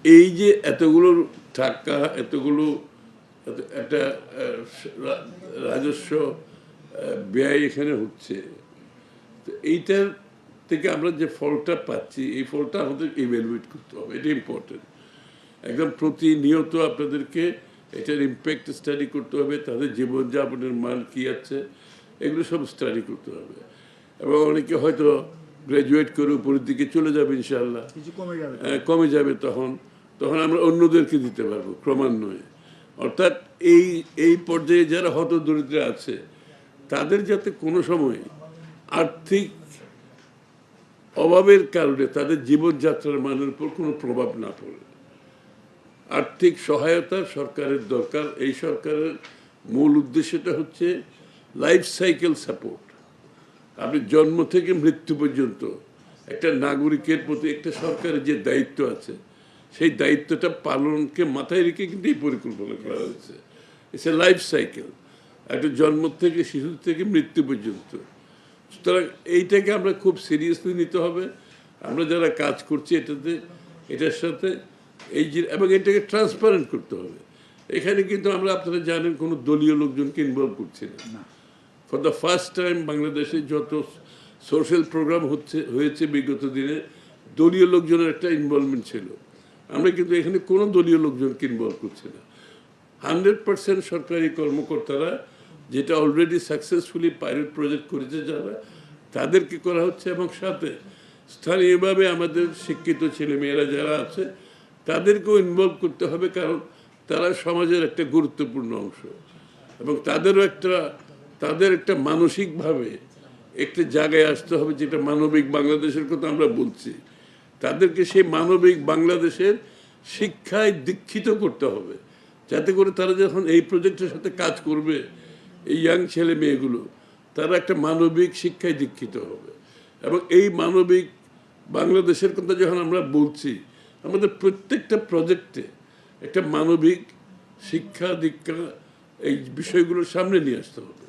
এই যে এতগুলো টাকা, এতগুলো একটা রাজস্ব ব্যয় এখানে হচ্ছে, তো এইটার থেকে আমরা যে ফলটা পাচ্ছি, এই ফলটা আমাদের ইভ্যালুয়েট করতে হবে। এটা ইম্পর্টেন্ট। একদম প্রতিনিয়ত আপনাদেরকে এটার ইম্প্যাক্ট স্টাডি করতে হবে, তাদের জীবনযাপনের মান কী আছে এগুলো সব স্টাডি করতে হবে। এবং অনেকে হয়তো গ্র্যাজুয়েট করে উপরের দিকে চলে যাবে, ইনশাআল্লাহ কমে যাবে, তখন তখন আমরা অন্যদেরকে দিতে পারবো ক্রমান্বয়ে। অর্থাৎ এই পর্যায়ে যারা হতদরিদ্র আছে তাদের যাতে কোনো সময় আর্থিক অভাবের কারণে তাদের জীবনযাত্রার মানের উপর কোনো প্রভাব না পড়ে। আর্থিক সহায়তা সরকারের দরকার। এই সরকারের মূল উদ্দেশ্যটা হচ্ছে লাইফ সাইকেল সাপোর্ট। আপনি জন্ম থেকে মৃত্যু পর্যন্ত একটা নাগরিকের প্রতি একটা সরকারের যে দায়িত্ব আছে, সেই দায়িত্বটা পালনকে মাথায় রেখে কিন্তু এই পরিকল্পনা করা হয়েছে। ইটস এ লাইফ সাইকেল, একটা জন্ম থেকে শিশু থেকে মৃত্যু পর্যন্ত। সুতরাং এইটাকে আমরা খুব সিরিয়াসলি নিতে হবে। আমরা যারা কাজ করছি এটার সাথে এই যে, এবং এটাকে ট্রান্সপারেন্ট করতে হবে। এখানে কিন্তু আমরা, আপনারা জানেন, কোনো দলীয় লোকজনকে ইনভলভ করছি না। ফর দ্য ফার্স্ট টাইম বাংলাদেশে যত সোশ্যাল প্রোগ্রাম হয়েছে বিগত দিনে, দলীয় লোকজনের একটা ইনভলভমেন্ট ছিল। আমরা কিন্তু এখানে কোনো দলীয় লোকজনকে ইনভলভ করছি না। 100% সরকারি কর্মকর্তারা, যেটা অলরেডি সাকসেসফুলি পাইলট প্রজেক্ট করেছে যারা, তাদেরকে করা হচ্ছে। এবং সাথে স্থানীয়ভাবে আমাদের শিক্ষিত ছেলেমেয়েরা যারা আছে তাদেরকেও ইনভলভ করতে হবে, কারণ তারা সমাজের একটা গুরুত্বপূর্ণ অংশ। এবং তাদের একটা মানসিকভাবে একটা জায়গায় আসতে হবে, যেটা মানবিক বাংলাদেশের কথা আমরা বলছি। তাদেরকে সেই মানবিক বাংলাদেশের শিক্ষায় দীক্ষিত করতে হবে, যাতে করে তারা যখন এই প্রজেক্টের সাথে কাজ করবে, এই ইয়াং ছেলে মেয়েগুলো, তারা একটা মানবিক শিক্ষায় দীক্ষিত হবে। এবং এই মানবিক বাংলাদেশের কথা যখন আমরা বলছি, আমাদের প্রত্যেকটা প্রজেক্টে একটা মানবিক শিক্ষা দীক্ষা এই বিষয়গুলোর সামনে নিয়ে আসতে হবে।